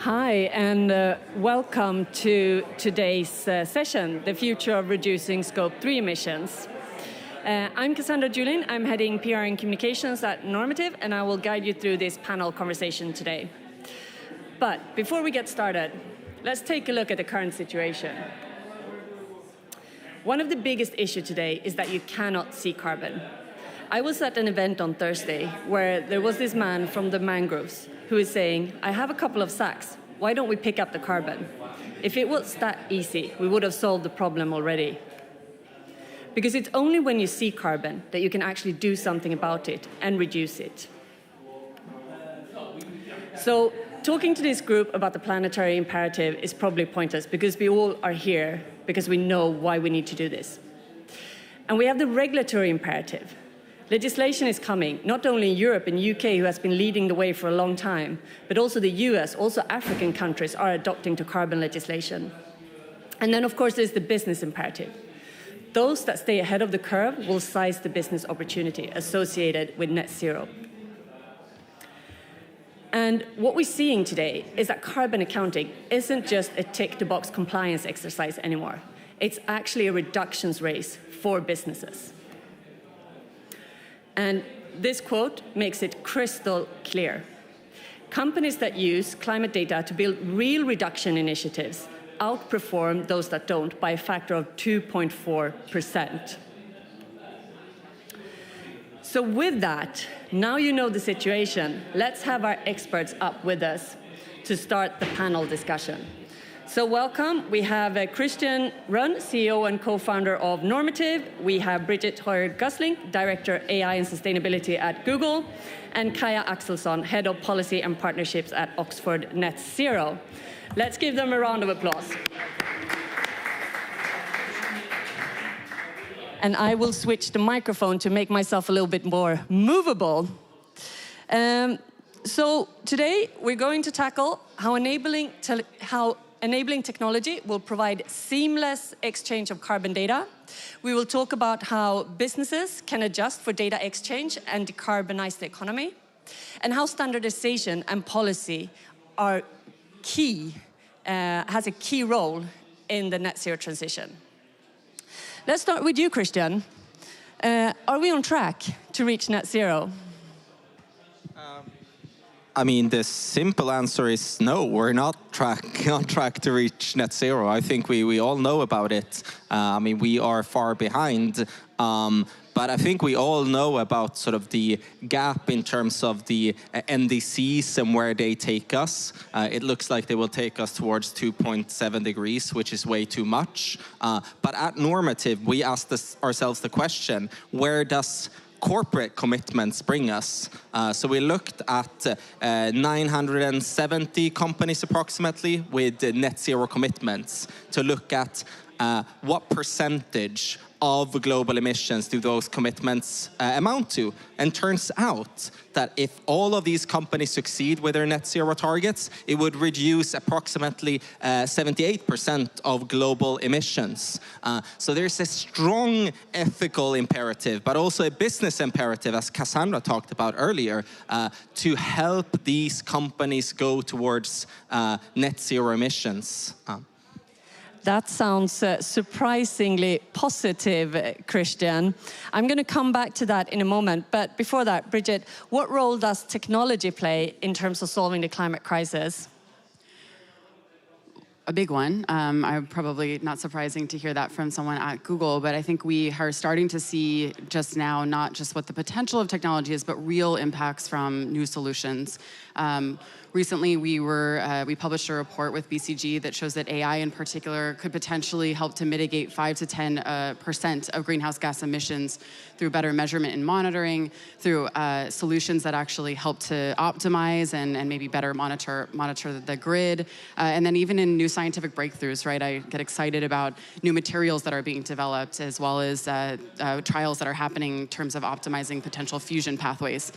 Hi, and welcome to today's session, The Future of Reducing Scope 3 Emissions. I'm Cassandra Julin. I'm heading PR and Communications at Normative, and I will guide you through this panel conversation today. But before we get started, let's take a look at the current situation. One of the biggest issues today is that you cannot see carbon. I was at an event on Thursday where there was this man from the mangroves who is saying, I have a couple of sacks, why don't we pick up the carbon? If it was that easy, we would have solved the problem already. Because it's only when you see carbon that you can actually do something about it and reduce it. So talking to this group about the planetary imperative is probably pointless because we all are here because we know why we need to do this. And we have the regulatory imperative. Legislation is coming, not only in Europe and UK, who has been leading the way for a long time, but also the US, also African countries are adopting to carbon legislation. And then, of course, there's the business imperative. Those that stay ahead of the curve will seize the business opportunity associated with net zero. And what we're seeing today is that carbon accounting isn't just a tick-the-box compliance exercise anymore. It's actually a reductions race for businesses. And this quote makes it crystal clear. Companies that use climate data to build real reduction initiatives outperform those that don't by a factor of 2.4%. So with that, now you know the situation, let's have our experts up with us to start the panel discussion. So welcome, we have Christian Runn, CEO and co-founder of Normative. We have Bridget Hoyer-Gusling, Director AI and Sustainability at Google, and Kaja Axelsson, Head of Policy and Partnerships at Oxford Net Zero. Let's give them a round of applause. And I will switch the microphone to make myself a little bit more movable. So today we're going to tackle how enabling technology will provide seamless exchange of carbon data. We will talk about how businesses can adjust for data exchange and decarbonize the economy, and how standardization and policy are has a key role in the net zero transition. Let's start with you, Christian. Are we on track to reach net zero? I mean, the simple answer is no, we're not on track to reach net zero. I think we all know about it. I mean, we are far behind. But I think we all know about sort of the gap in terms of the NDCs and where they take us. It looks like they will take us towards 2.7 degrees, which is way too much. But at Normative, we asked ourselves the question, where does corporate commitments bring us? So we looked at 970 companies approximately with net zero commitments to look at what percentage of global emissions do those commitments amount to. And turns out that if all of these companies succeed with their net zero targets, it would reduce approximately 78% of global emissions. So there's a strong ethical imperative, but also a business imperative, as Cassandra talked about earlier, to help these companies go towards net zero emissions. That sounds surprisingly positive, Christian. I'm going to come back to that in a moment. But before that, Bridget, what role does technology play in terms of solving the climate crisis? A big one. Probably not surprising to hear that from someone at Google, but I think we are starting to see just now not just what the potential of technology is, but real impacts from new solutions. Recently, we published a report with BCG that shows that AI in particular could potentially help to mitigate 5 to 10% of greenhouse gas emissions through better measurement and monitoring, through solutions that actually help to optimize and maybe better monitor the grid, and then even in new scientific breakthroughs, right? I get excited about new materials that are being developed, as well as trials that are happening in terms of optimizing potential fusion pathways.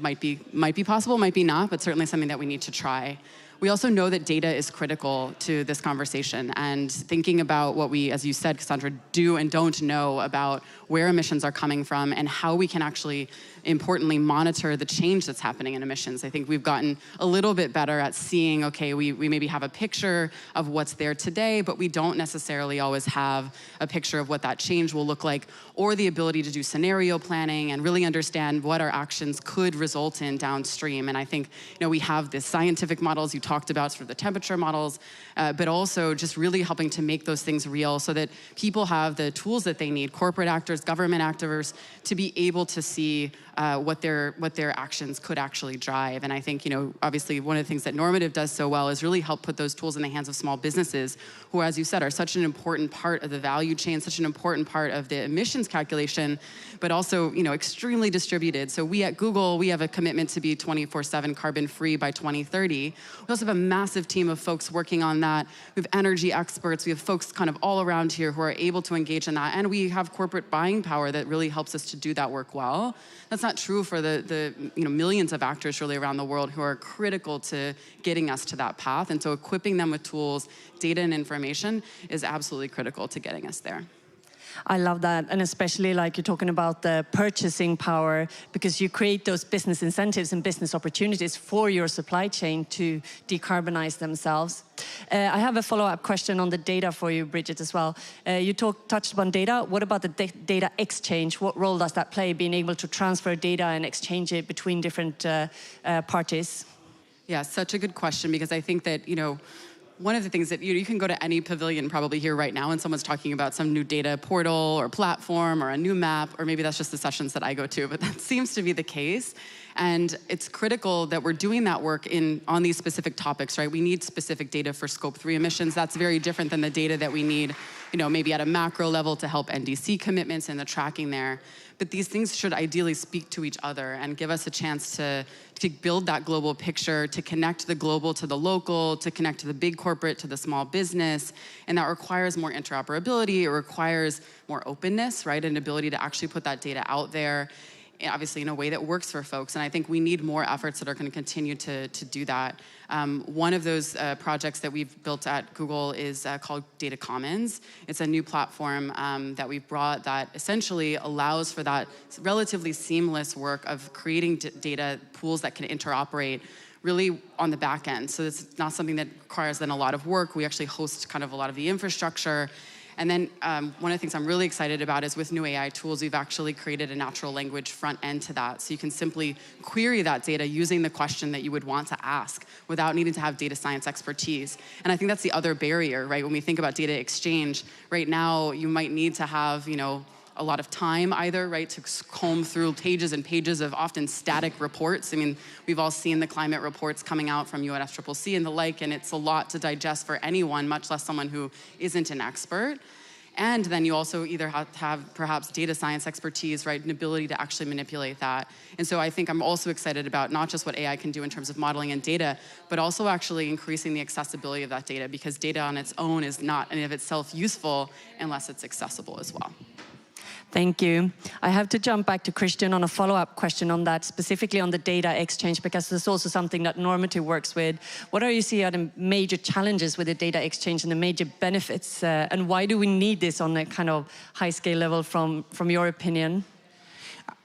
Might be possible, might be not, but certainly something that we need to try. We also know that data is critical to this conversation, and thinking about what we, as you said, Cassandra, do and don't know about where emissions are coming from and how we can actually, importantly, monitor the change that's happening in emissions. I think we've gotten a little bit better at seeing, okay, we maybe have a picture of what's there today, but we don't necessarily always have a picture of what that change will look like, or the ability to do scenario planning and really understand what our actions could result in downstream. And I think, we have the scientific models you talked about, sort of the temperature models, but also just really helping to make those things real so that people have the tools that they need, corporate actors, government actors, to be able to see what their actions could actually drive. And I think, obviously one of the things that Normative does so well is really help put those tools in the hands of small businesses who, as you said, are such an important part of the value chain, such an important part of the emissions calculation, but also, extremely distributed. So we at Google, we have a commitment to be 24/7 carbon-free by 2030. We also have a massive team of folks working on that. We have energy experts. We have folks kind of all around here who are able to engage in that. And we have corporate buying power that really helps us to do that work well. That's not true for the millions of actors really around the world who are critical to getting us to that path. And so equipping them with tools, data, and information is absolutely critical to getting us there. I love that, and especially like you're talking about the purchasing power, because you create those business incentives and business opportunities for your supply chain to decarbonize themselves. I have a follow-up question on the data for you, Bridget, as well. You touched upon data. What about the data exchange? What role does that play, being able to transfer data and exchange it between different parties? Yeah, such a good question, because I think that, one of the things that you can go to any pavilion probably here right now and someone's talking about some new data portal or platform or a new map, or maybe that's just the sessions that I go to, but that seems to be the case. And it's critical that we're doing that work on these specific topics, right? We need specific data for Scope 3 emissions. That's very different than the data that we need, maybe at a macro level to help NDC commitments and the tracking there. But these things should ideally speak to each other and give us a chance to build that global picture, to connect the global to the local, to connect to the big corporate, to the small business. And that requires more interoperability. It requires more openness, right? An ability to actually put that data out there, obviously in a way that works for folks. And I think we need more efforts that are going to continue to do that. One of those projects that we've built at Google is called Data Commons. It's a new platform that we've brought that essentially allows for that relatively seamless work of creating data pools that can interoperate really on the back end. So it's not something that requires then a lot of work. We actually host kind of a lot of the infrastructure. And then one of the things I'm really excited about is with new AI tools, we've actually created a natural language front end to that. So you can simply query that data using the question that you would want to ask without needing to have data science expertise. And I think that's the other barrier, right? When we think about data exchange, right now you might need to have, a lot of time either, right, to comb through pages and pages of often static reports. I mean, we've all seen the climate reports coming out from UNFCCC and the like, and it's a lot to digest for anyone, much less someone who isn't an expert. And then you also either have to have perhaps data science expertise, right, an ability to actually manipulate that. And so I think I'm also excited about not just what AI can do in terms of modeling and data, but also actually increasing the accessibility of that data, because data on its own is not in and of itself useful unless it's accessible as well. Thank you. I have to jump back to Christian on a follow-up question on that, specifically on the data exchange, because there's also something that Normative works with. What are you seeing are the major challenges with the data exchange and the major benefits, and why do we need this on a kind of high-scale level from your opinion?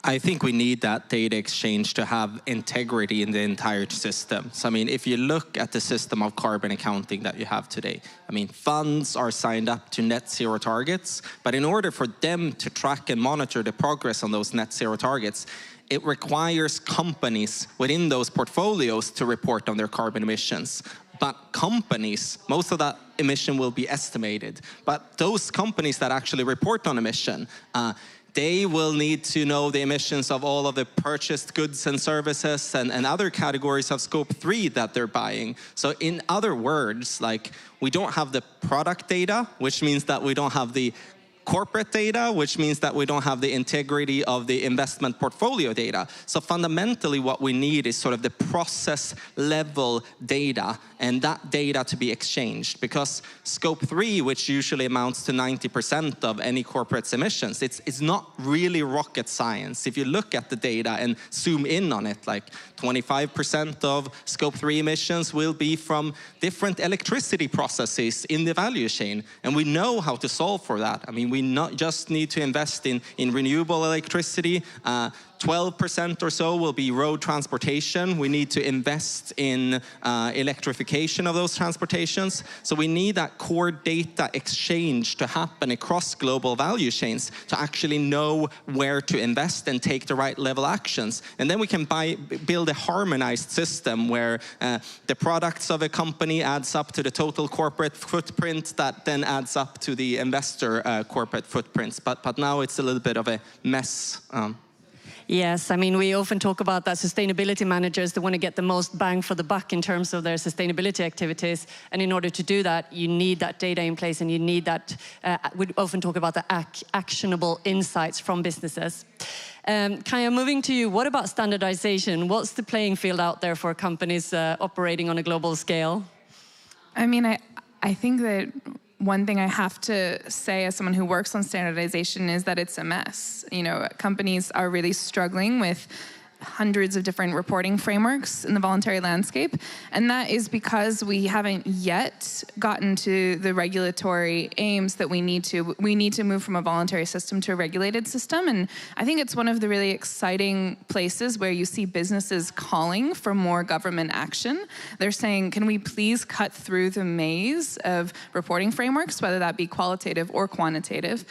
I think we need that data exchange to have integrity in the entire system. So, I mean, if you look at the system of carbon accounting that you have today, I mean, funds are signed up to net zero targets, but in order for them to track and monitor the progress on those net zero targets, it requires companies within those portfolios to report on their carbon emissions. But companies, most of that emission will be estimated. But those companies that actually report on emission, they will need to know the emissions of all of the purchased goods and services and other categories of Scope 3 that they're buying. So in other words, like, we don't have the product data, which means that we don't have the corporate data, which means that we don't have the integrity of the investment portfolio data. So fundamentally what we need is sort of the process level data, and that data to be exchanged, because scope 3, which usually amounts to 90% of any corporate's emissions, it's not really rocket science. If you look at the data and zoom in on it, like 25% of scope 3 emissions will be from different electricity processes in the value chain, and we know how to solve for that. I mean, we not just need to invest in renewable electricity. 12% or so will be road transportation. We need to invest in electrification of those transportations. So we need that core data exchange to happen across global value chains to actually know where to invest and take the right level actions. And then we can build a harmonized system where the products of a company adds up to the total corporate footprint that then adds up to the investor corporate footprints. But now it's a little bit of a mess. Yes, I mean, we often talk about that sustainability managers, they want to get the most bang for the buck in terms of their sustainability activities. And in order to do that, you need that data in place, and you need that, we often talk about the actionable insights from businesses. Kaja, moving to you, what about standardization? What's the playing field out there for companies operating on a global scale? I mean, I think that one thing I have to say as someone who works on standardization is that it's a mess. You know, companies are really struggling with hundreds of different reporting frameworks in the voluntary landscape, and that is because we haven't yet gotten to the regulatory aims that we need to. We need to move from a voluntary system to a regulated system, and I think it's one of the really exciting places where you see businesses calling for more government action. They're saying, can we please cut through the maze of reporting frameworks, whether that be qualitative or quantitative?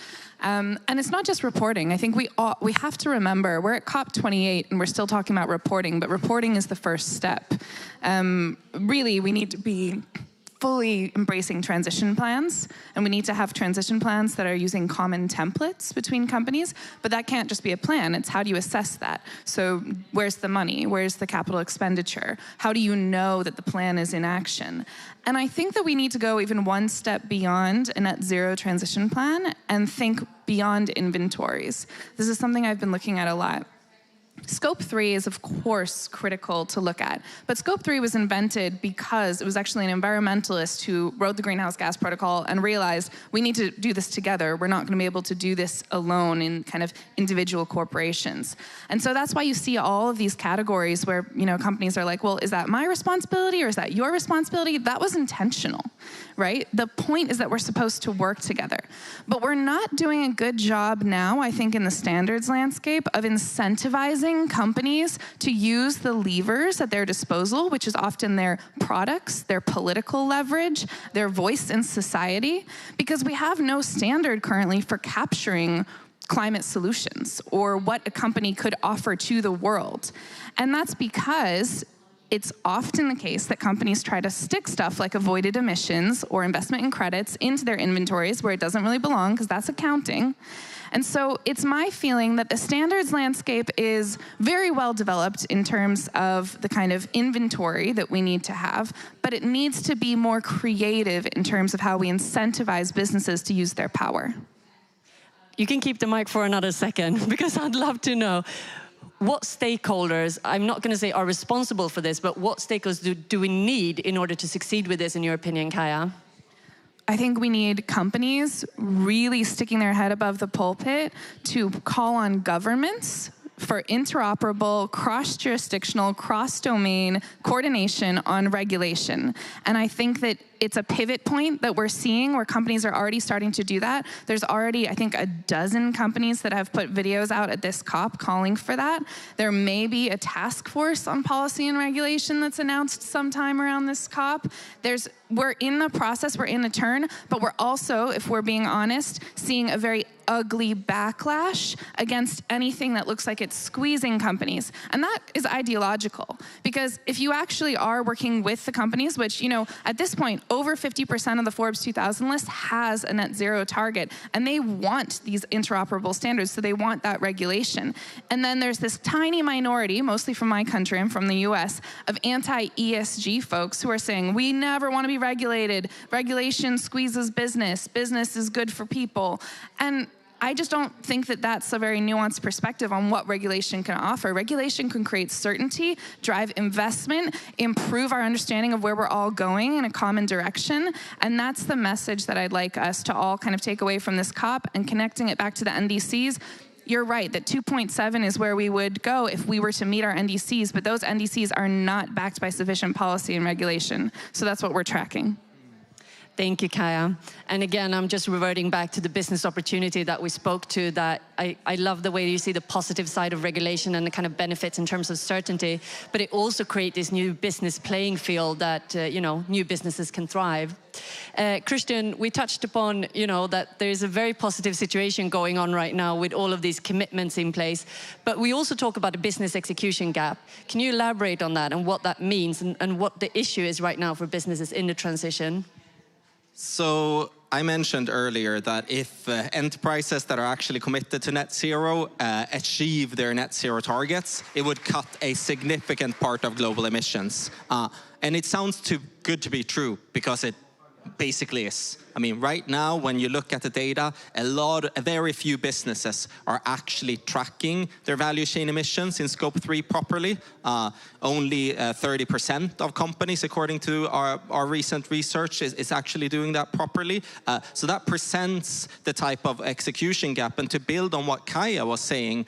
And it's not just reporting. I think we have to remember, we're at COP28 and we're still talking about reporting, but reporting is the first step. Really, we need to be fully embracing transition plans, and we need to have transition plans that are using common templates between companies, but that can't just be a plan. It's how do you assess that? So where's the money? Where's the capital expenditure? How do you know that the plan is in action? And I think that we need to go even one step beyond a net zero transition plan and think beyond inventories. This is something I've been looking at a lot. Scope 3 is, of course, critical to look at, but Scope 3 was invented because it was actually an environmentalist who wrote the Greenhouse Gas Protocol and realized we need to do this together. We're not going to be able to do this alone in kind of individual corporations. And so that's why you see all of these categories where, you know, companies are like, well, is that my responsibility or is that your responsibility? That was intentional, right? The point is that we're supposed to work together. But we're not doing a good job now, I think, in the standards landscape of incentivizing companies to use the levers at their disposal, which is often their products, their political leverage, their voice in society, because we have no standard currently for capturing climate solutions or what a company could offer to the world. And that's because it's often the case that companies try to stick stuff like avoided emissions or investment in credits into their inventories where it doesn't really belong, because that's accounting. And so it's my feeling that the standards landscape is very well developed in terms of the kind of inventory that we need to have, but it needs to be more creative in terms of how we incentivize businesses to use their power. You can keep the mic for another second, because I'd love to know what stakeholders, I'm not going to say are responsible for this, but what stakeholders do we need in order to succeed with this, in your opinion, Kaja? I think we need companies really sticking their head above the pulpit to call on governments for interoperable, cross-jurisdictional, cross-domain coordination on regulation. And I think that it's a pivot point that we're seeing where companies are already starting to do that. There's already, I think, a dozen companies that have put videos out at this COP calling for that. There may be a task force on policy and regulation that's announced sometime around this COP. We're in the process, we're in a turn, but we're also, if we're being honest, seeing a very ugly backlash against anything that looks like it's squeezing companies. And that is ideological, because if you actually are working with the companies, which, at this point, over 50% of the Forbes 2000 list has a net zero target, and they want these interoperable standards, so they want that regulation. And then there's this tiny minority, mostly from my country and from the US, of anti-ESG folks who are saying, we never want to be regulated. Regulation squeezes business. Business is good for people. And I just don't think that that's a very nuanced perspective on what regulation can offer. Regulation can create certainty, drive investment, improve our understanding of where we're all going in a common direction. And that's the message that I'd like us to all kind of take away from this COP, and connecting it back to the NDCs. You're right that 2.7 is where we would go if we were to meet our NDCs, but those NDCs are not backed by sufficient policy and regulation. So that's what we're tracking. Thank you, Kaya. And again, I'm just reverting back to the business opportunity that we spoke to, that I love the way you see the positive side of regulation and the kind of benefits in terms of certainty, but it also creates this new business playing field that, new businesses can thrive. Christian, we touched upon, that there's a very positive situation going on right now with all of these commitments in place, but we also talk about a business execution gap. Can you elaborate on that and what that means and what the issue is right now for businesses in the transition? So I mentioned earlier that if enterprises that are actually committed to net zero achieve their net zero targets, it would cut a significant part of global emissions. And it sounds too good to be true, because it basically is. I mean, right now, when you look at the data, very few businesses are actually tracking their value chain emissions in Scope 3 properly. Only 30% of companies, according to our recent research, is actually doing that properly. So that presents the type of execution gap. And to build on what Kaya was saying,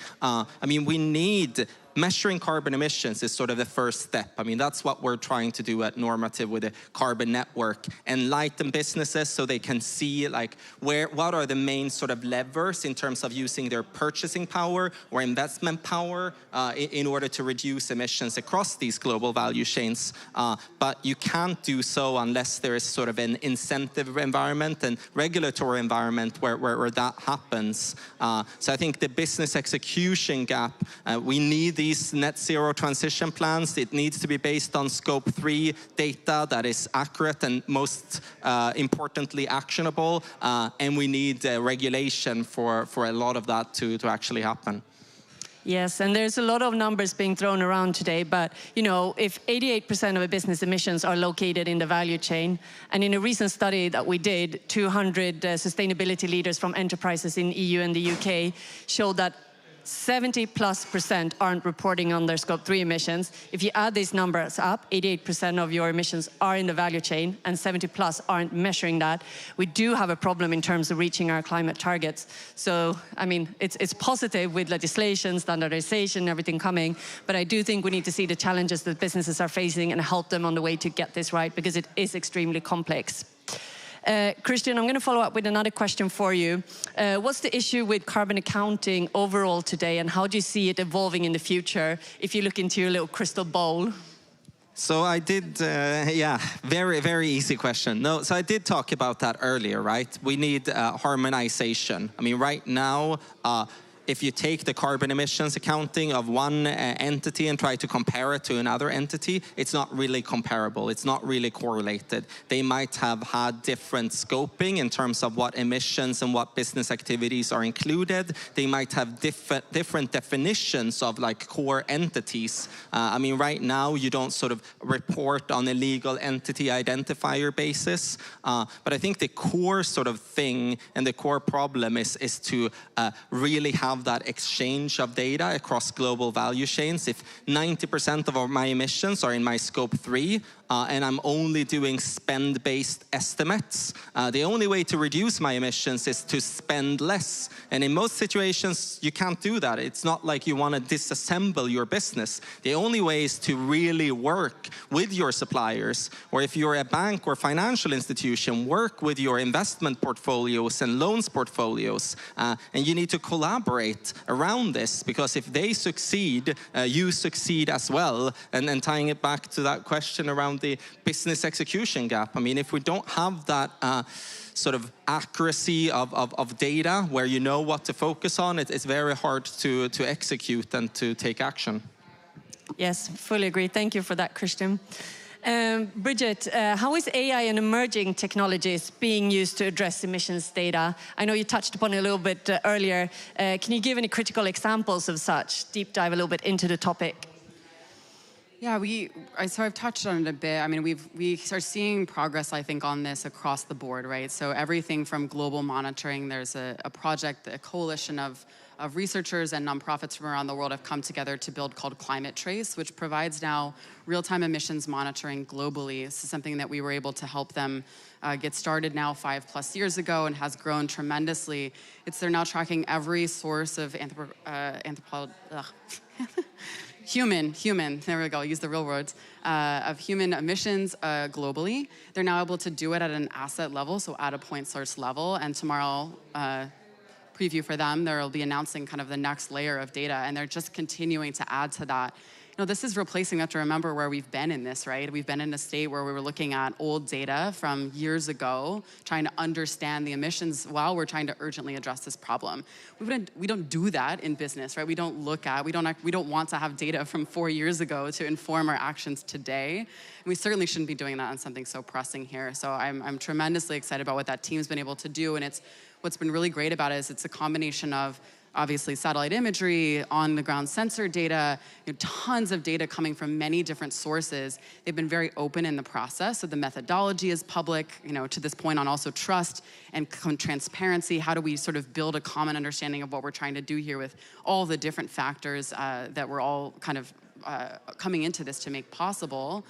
we need measuring carbon emissions is sort of the first step. I mean, that's what we're trying to do at Normative with the carbon network. Enlighten businesses so they can see what are the main sort of levers in terms of using their purchasing power or investment power in order to reduce emissions across these global value chains. But you can't do so unless there is sort of an incentive environment and regulatory environment where that happens. So I think the business execution gap, we need these net zero transition plans. It needs to be based on Scope 3 data that is accurate and most importantly actionable. And we need regulation for a lot of that to actually happen. Yes, and there's a lot of numbers being thrown around today, but if 88% of a business emissions are located in the value chain, and in a recent study that we did, 200 sustainability leaders from enterprises in EU and the UK showed that 70+% aren't reporting on their Scope 3 emissions. If you add these numbers up, 88% of your emissions are in the value chain and 70+ aren't measuring that. We do have a problem in terms of reaching our climate targets. So, it's positive with legislation, standardization, everything coming, but I do think we need to see the challenges that businesses are facing and help them on the way to get this right, because it is extremely complex. Christian, I'm going to follow up with another question for you. What's the issue with carbon accounting overall today, and how do you see it evolving in the future if you look into your little crystal bowl? So I did, very, very easy question. No, so I did talk about that earlier, right? We need harmonization. Right now, if you take the carbon emissions accounting of one entity and try to compare it to another entity, it's not really comparable. It's not really correlated. They might have had different scoping in terms of what emissions and what business activities are included. They might have different definitions of core entities. Right now you don't sort of report on a legal entity identifier basis. But I think the core sort of thing and the core problem is to really have that exchange of data across global value chains. If 90% of my emissions are in my Scope 3, and I'm only doing spend-based estimates, the only way to reduce my emissions is to spend less. And in most situations, you can't do that. It's not like you want to disassemble your business. The only way is to really work with your suppliers, or if you're a bank or financial institution, work with your investment portfolios and loans portfolios. And you need to collaborate around this, because if they succeed, you succeed as well. And tying it back to that question around around the business execution gap. I mean, if we don't have that sort of accuracy of data where you know what to focus on, it's very hard to execute and to take action. Yes, fully agree. Thank you for that, Christian. Bridget, how is AI and emerging technologies being used to address emissions data? I know you touched upon it a little bit earlier. Can you give any critical examples of such? Deep dive a little bit into the topic. Yeah, so I've touched on it a bit. I mean, we are seeing progress, I think, on this across the board, right? So everything from global monitoring, there's a project, a coalition of researchers and nonprofits from around the world have come together to build called Climate Trace, which provides now real-time emissions monitoring globally. This is something that we were able to help them get started now 5+ years ago and has grown tremendously. They're now tracking every source of human, there we go, I'll use the real words, of human emissions globally. They're now able to do it at an asset level, so at a point source level, and tomorrow, preview for them, they'll be announcing kind of the next layer of data, and they're just continuing to add to that. You know, this is replacing, we have to remember where we've been in this, right? We've been in a state where we were looking at old data from years ago, trying to understand the emissions while we're trying to urgently address this problem. We don't do that in business, right? We don't want to have data from 4 years ago to inform our actions today. And we certainly shouldn't be doing that on something so pressing here. So I'm tremendously excited about what that team's been able to do, and what's been really great about it is it's a combination of obviously satellite imagery, on-the-ground sensor data, tons of data coming from many different sources. They've been very open in the process, so the methodology is public, to this point on also trust and transparency. How do we sort of build a common understanding of what we're trying to do here with all the different factors that we're all kind of coming into this to make possible.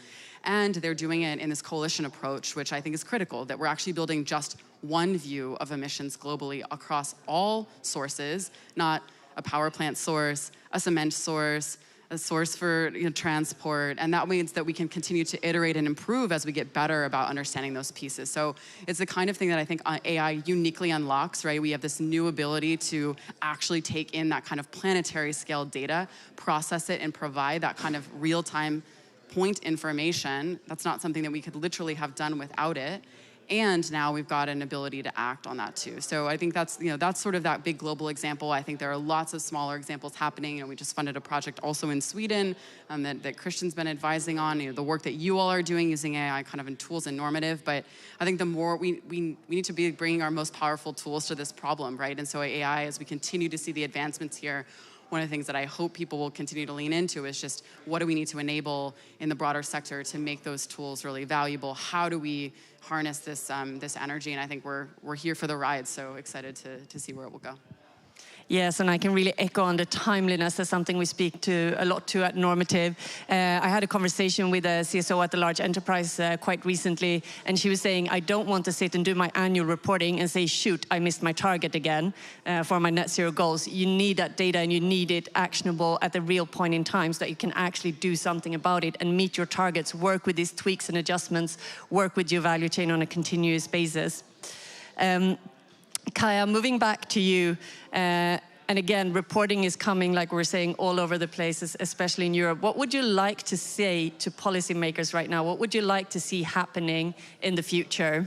And they're doing it in this coalition approach, which I think is critical, that we're actually building just one view of emissions globally across all sources, not a power plant source, a cement source, a source for transport. And that means that we can continue to iterate and improve as we get better about understanding those pieces. So it's the kind of thing that I think AI uniquely unlocks, right? We have this new ability to actually take in that kind of planetary scale data, process it, and provide that kind of real-time point information. That's not something that we could literally have done without it. And now we've got an ability to act on that too. So I think that's sort of that big global example. I think there are lots of smaller examples happening. We just funded a project also in Sweden that Christian's been advising on, the work that you all are doing using AI kind of in tools and Normative. But I think the more we need to be bringing our most powerful tools to this problem, right? And so AI, as we continue to see the advancements here, one of the things that I hope people will continue to lean into is just what do we need to enable in the broader sector to make those tools really valuable? How do we harness this energy? And I think we're here for the ride, so excited to see where it will go. Yes, and I can really echo on the timeliness. That's something we speak to a lot at Normative. I had a conversation with a CSO at a large enterprise quite recently, and she was saying, I don't want to sit and do my annual reporting and say, shoot, I missed my target again for my net zero goals. You need that data, and you need it actionable at the real point in time so that you can actually do something about it and meet your targets, work with these tweaks and adjustments, work with your value chain on a continuous basis. Kaya, moving back to you, and again, reporting is coming, like we're saying, all over the place, especially in Europe. What would you like to say to policymakers right now? What would you like to see happening in the future?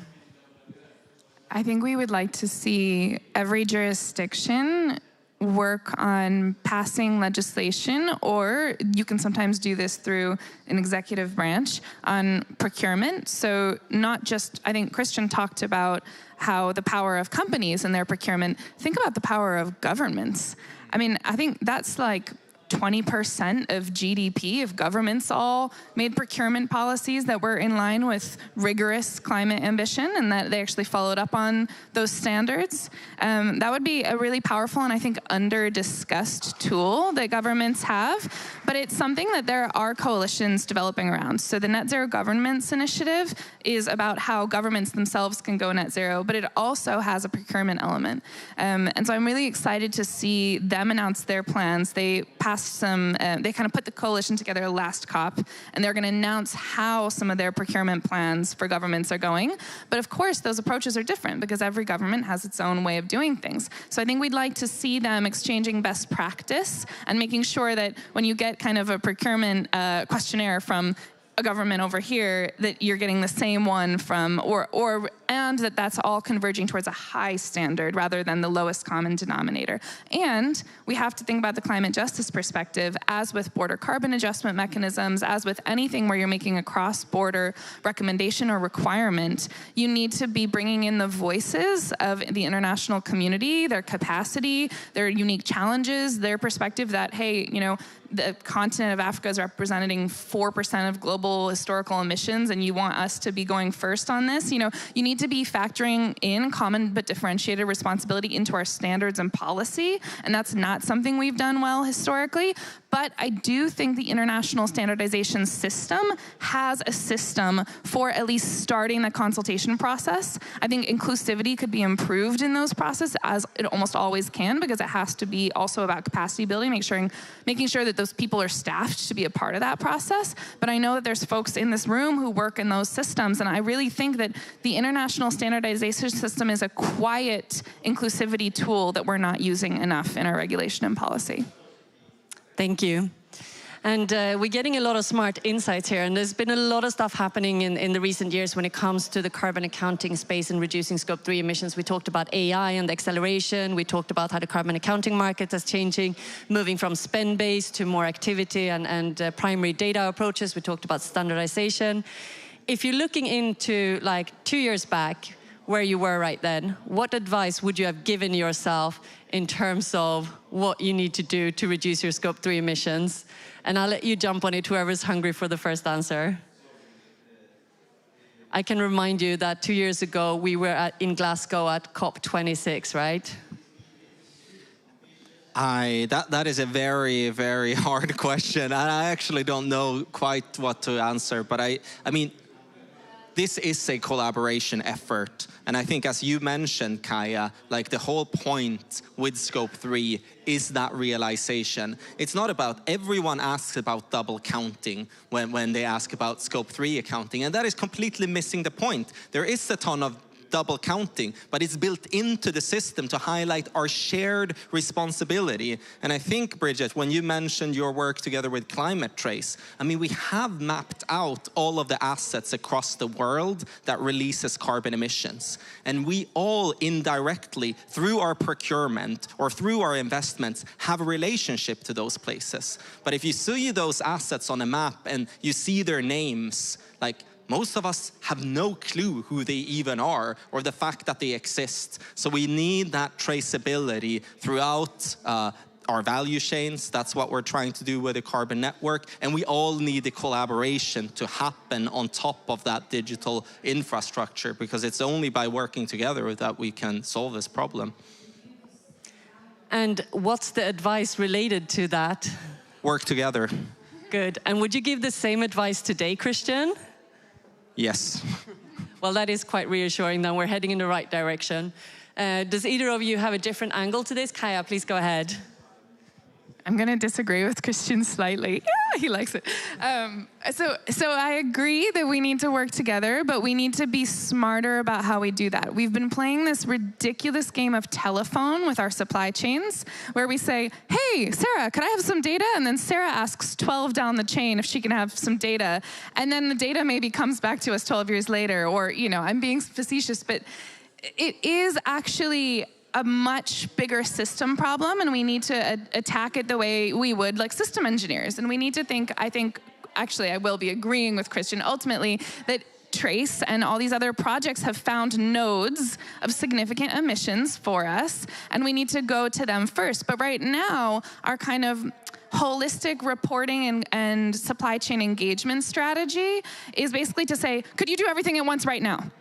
I think we would like to see every jurisdiction work on passing legislation, or you can sometimes do this through an executive branch on procurement. So not just, I think Christian talked about how the power of companies and their procurement, think about the power of governments. I mean, I think that's like 20% of GDP if governments all made procurement policies that were in line with rigorous climate ambition and that they actually followed up on those standards. That would be a really powerful and I think under-discussed tool that governments have, but it's something that there are coalitions developing around. So the Net Zero Governments Initiative is about how governments themselves can go net zero, but it also has a procurement element. And so I'm really excited to see them announce their plans. They passed they kind of put the coalition together last COP, and they're going to announce how some of their procurement plans for governments are going. But of course, those approaches are different because every government has its own way of doing things. So I think we'd like to see them exchanging best practice and making sure that when you get kind of a procurement questionnaire from a government over here, that you're getting the same one from, and that's all converging towards a high standard rather than the lowest common denominator. And we have to think about the climate justice perspective, as with border carbon adjustment mechanisms, as with anything where you're making a cross-border recommendation or requirement, you need to be bringing in the voices of the international community, their capacity, their unique challenges, their perspective that, hey, you know, the continent of Africa is representing 4% of global historical emissions, and you want us to be going first on this. You know, you need to be factoring in common but differentiated responsibility into our standards and policy, and that's not something we've done well historically. But I do think the international standardization system has a system for at least starting the consultation process. I think inclusivity could be improved in those processes, as it almost always can, because it has to be also about capacity building, making sure that those people are staffed to be a part of that process. But I know that there's folks in this room who work in those systems, and I really think that the international standardization system is a quiet inclusivity tool that we're not using enough in our regulation and policy. Thank you. And we're getting a lot of smart insights here, and there's been a lot of stuff happening in the recent years when it comes to the carbon accounting space and reducing Scope 3 emissions. We talked about AI and the acceleration. We talked about how the carbon accounting market is changing, moving from spend-based to more activity and primary data approaches. We talked about standardization. If you're looking into like 2 years back, where you were right then, what advice would you have given yourself in terms of what you need to do to reduce your Scope 3 emissions? And I'll let you jump on it, whoever's hungry for the first answer. I can remind you that 2 years ago, we were in Glasgow at COP28, right? That is a very, very hard question. And I actually don't know quite what to answer. But I mean, this is a collaboration effort. And I think, as you mentioned, Kaya, like the whole point with Scope 3 is that realization. It's not about, everyone asks about double counting when they ask about Scope 3 accounting. And that is completely missing the point. There is a ton of double counting, but it's built into the system to highlight our shared responsibility. And I think, Bridget, when you mentioned your work together with Climate Trace, I mean, we have mapped out all of the assets across the world that releases carbon emissions. And we all indirectly, through our procurement or through our investments, have a relationship to those places. But if you see those assets on a map and you see their names, like, most of us have no clue who they even are or the fact that they exist. So we need that traceability throughout our value chains. That's what we're trying to do with the carbon network. And we all need the collaboration to happen on top of that digital infrastructure, because it's only by working together that we can solve this problem. And what's the advice related to that? Work together. Good. And would you give the same advice today, Christian? Yes. Well, that is quite reassuring. Then we're heading in the right direction. Does either of you have a different angle to this? Kaya, please go ahead. I'm going to disagree with Christian slightly. Yeah, he likes it. So I agree that we need to work together, but we need to be smarter about how we do that. We've been playing this ridiculous game of telephone with our supply chains, where we say, hey, Sarah, could I have some data? And then Sarah asks 12 down the chain if she can have some data. And then the data maybe comes back to us 12 years later, or, you know, I'm being facetious, but it is actually a much bigger system problem, and we need to attack it the way we would like system engineers. And we need to think, I think, actually I will be agreeing with Christian ultimately, that Trace and all these other projects have found nodes of significant emissions for us, and we need to go to them first. But right now, our kind of holistic reporting and supply chain engagement strategy is basically to say, could you do everything at once right now?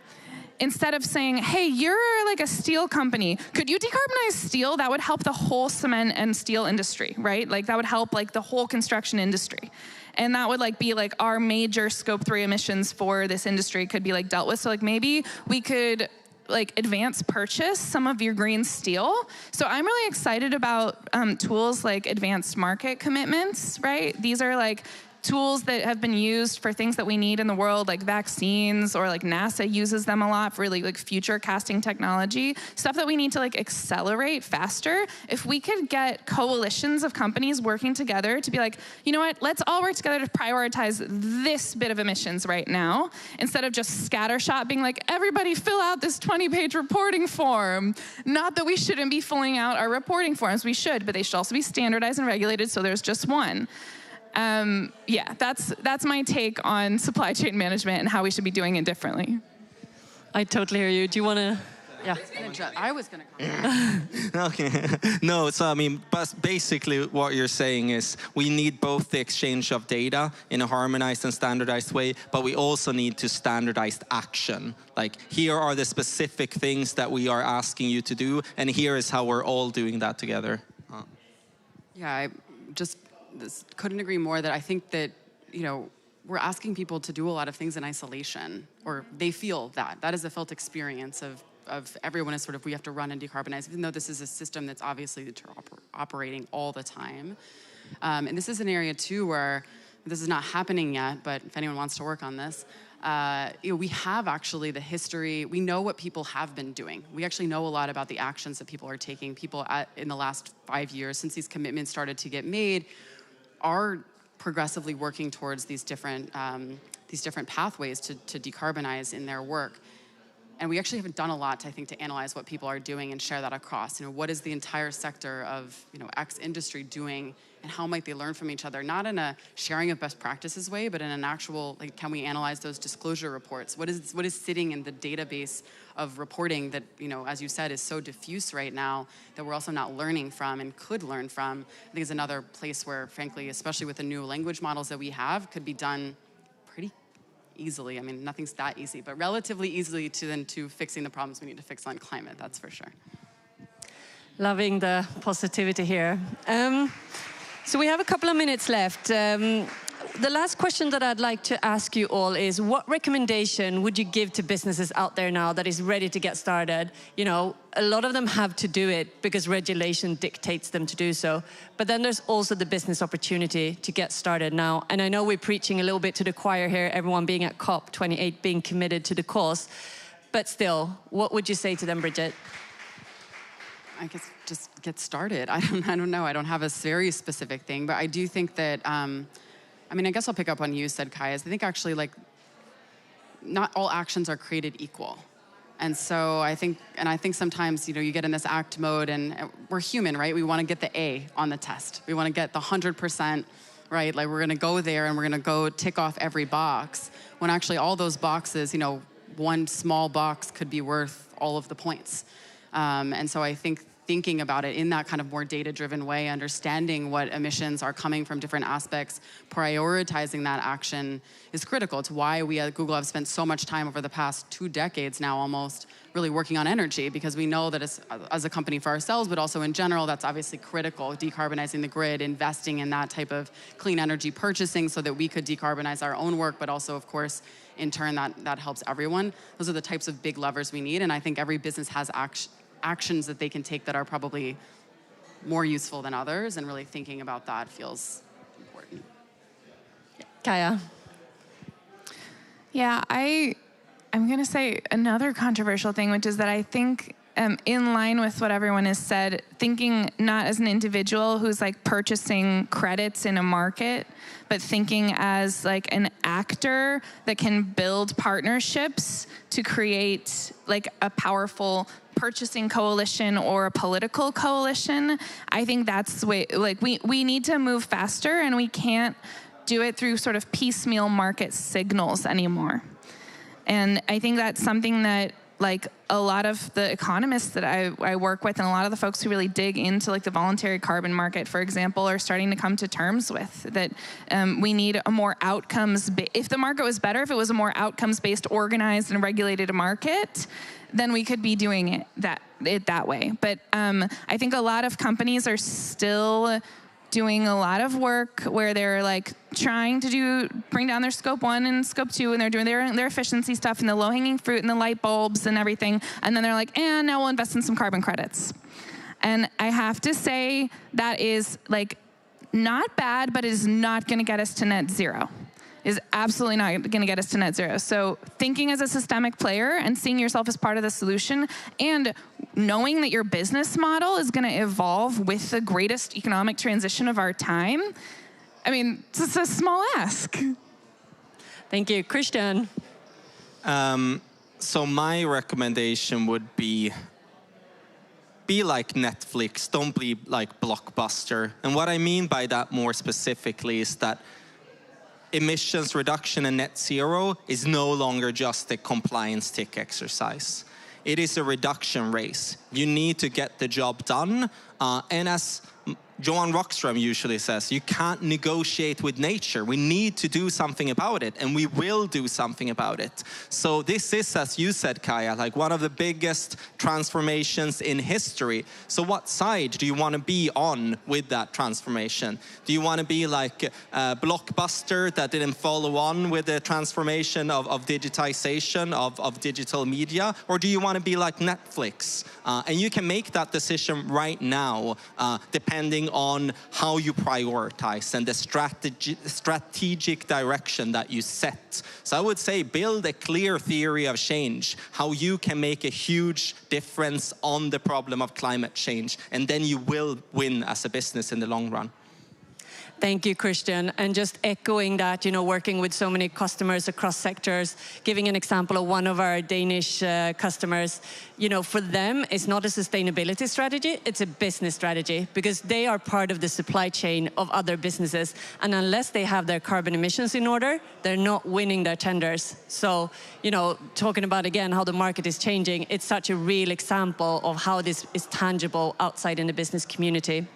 Instead of saying, hey, you're like a steel company, could you decarbonize steel? That would help the whole cement and steel industry, right? Like that would help like the whole construction industry. And that would like be like our major Scope 3 emissions for this industry could be like dealt with. So like maybe we could like advance purchase some of your green steel. So I'm really excited about tools like advanced market commitments, right? These are like tools that have been used for things that we need in the world, like vaccines, or like NASA uses them a lot for really like future casting technology, stuff that we need to like accelerate faster. If we could get coalitions of companies working together to be like, you know what, let's all work together to prioritize this bit of emissions right now, instead of just scattershot being like, everybody fill out this 20-page reporting form. Not that we shouldn't be filling out our reporting forms, we should, but they should also be standardized and regulated, so there's just one. Yeah, that's my take on supply chain management and how we should be doing it differently. I totally hear you. Do you want to? Yeah. I was going to comment. Okay. No, so I mean, but basically what you're saying is we need both the exchange of data in a harmonized and standardized way, but we also need to standardize action. Like, here are the specific things that we are asking you to do, and here is how we're all doing that together. Yeah, I just couldn't agree more that I think that, you know, we're asking people to do a lot of things in isolation, or they feel that. That is a felt experience of everyone is sort of, we have to run and decarbonize, even though this is a system that's obviously operating all the time. And this is an area too where this is not happening yet, but if anyone wants to work on this, you know, we have actually the history, we know what people have been doing. We actually know a lot about the actions that people are taking. People in the last 5 years, since these commitments started to get made, are progressively working towards these different pathways to decarbonize in their work. And we actually haven't done a lot, I think, to analyze what people are doing and share that across. You know, what is the entire sector of, you know, X industry doing, and how might they learn from each other? Not in a sharing of best practices way, but in an actual, like, can we analyze those disclosure reports? What is sitting in the database of reporting that, you know, as you said, is so diffuse right now that we're also not learning from and could learn from? I think is another place where, frankly, especially with the new language models that we have, could be done pretty easily. I mean, nothing's that easy, but relatively easily to fixing the problems we need to fix on climate, that's for sure. Loving the positivity here. So we have a couple of minutes left. The last question that I'd like to ask you all is, what recommendation would you give to businesses out there now that is ready to get started? You know, a lot of them have to do it because regulation dictates them to do so. But then there's also the business opportunity to get started now. And I know we're preaching a little bit to the choir here, everyone being at COP28, being committed to the cause. But still, what would you say to them, Bridget? I guess just get started. I don't know. I don't have a very specific thing, but I do think that, I mean, I guess I'll pick up on you said, Kai, is I think actually, like, not all actions are created equal. And so I think sometimes, you know, you get in this act mode, and we're human, right? We want to get the A on the test. We want to get the 100%, right? Like, we're going to go there and we're going to go tick off every box, when actually all those boxes, you know, one small box could be worth all of the points. And so I think thinking about it in that kind of more data-driven way, understanding what emissions are coming from different aspects, prioritizing that action is critical. It's why we at Google have spent so much time over the past 2 decades now almost really working on energy, because we know that as a company for ourselves, but also in general, that's obviously critical. Decarbonizing the grid, investing in that type of clean energy purchasing so that we could decarbonize our own work, but also, of course, in turn, that helps everyone. Those are the types of big levers we need, and I think every business has actions that they can take that are probably more useful than others, and really thinking about that feels important. Kaya? Yeah, I'm going to say another controversial thing, which is that I think, in line with what everyone has said, thinking not as an individual who's like purchasing credits in a market, but thinking as like an actor that can build partnerships to create like a powerful purchasing coalition or a political coalition. I think that's the way, like, we need to move faster, and we can't do it through sort of piecemeal market signals anymore. And I think that's something that, like, a lot of the economists that I work with, and a lot of the folks who really dig into like the voluntary carbon market, for example, are starting to come to terms with, that we need a more if the market was better, if it was a more outcomes-based, organized and regulated market, then we could be doing it that way. But I think a lot of companies are still doing a lot of work where they're like trying to bring down their scope 1 and scope 2, and they're doing their efficiency stuff and the low-hanging fruit and the light bulbs and everything, and then they're like, now we'll invest in some carbon credits. And I have to say that is like not bad, but it is not going to get us to net zero. Is absolutely not going to get us to net zero. So thinking as a systemic player and seeing yourself as part of the solution and knowing that your business model is going to evolve with the greatest economic transition of our time, I mean, it's a small ask. Thank you. Christian? So my recommendation would be like Netflix, don't be like Blockbuster. And what I mean by that more specifically is that emissions reduction and net zero is no longer just a compliance tick exercise. It is a reduction race. You need to get the job done. And as Johan Rockström usually says, you can't negotiate with nature. We need to do something about it, and we will do something about it. So this is, as you said, Kaya, like one of the biggest transformations in history. So what side do you want to be on with that transformation? Do you want to be like Blockbuster that didn't follow on with the transformation of digitization, of digital media? Or do you want to be like Netflix? And you can make that decision right now, depending on how you prioritize and the strategic direction that you set. So I would say build a clear theory of change, how you can make a huge difference on the problem of climate change, and then you will win as a business in the long run. Thank you, Christian. And just echoing that, working with so many customers across sectors, giving an example of one of our Danish customers, for them, it's not a sustainability strategy, it's a business strategy, because they are part of the supply chain of other businesses. And unless they have their carbon emissions in order, they're not winning their tenders. So, talking about, again, how the market is changing, it's such a real example of how this is tangible outside in the business community.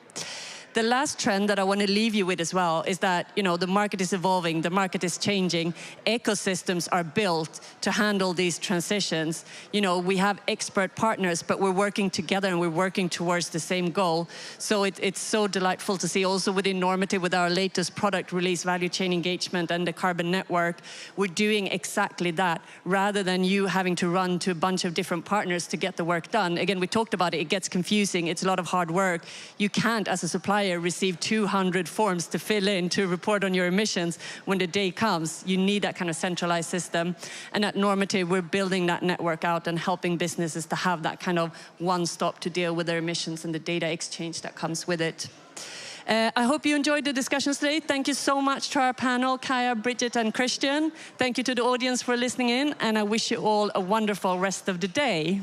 The last trend that I want to leave you with as well is that, the market is evolving, the market is changing, ecosystems are built to handle these transitions. We have expert partners, but we're working together and we're working towards the same goal. So it's so delightful to see also within Normative, with our latest product release, value chain engagement and the carbon network, we're doing exactly that. Rather than you having to run to a bunch of different partners to get the work done. Again, we talked about it gets confusing, it's a lot of hard work. You can't, as a supplier, receive 200 forms to fill in to report on your emissions when the day comes. You need that kind of centralized system. And at Normative, we're building that network out and helping businesses to have that kind of one-stop to deal with their emissions and the data exchange that comes with it. I hope you enjoyed the discussions today. Thank you so much to our panel, Kaya, Bridget, and Christian. Thank you to the audience for listening in, and I wish you all a wonderful rest of the day.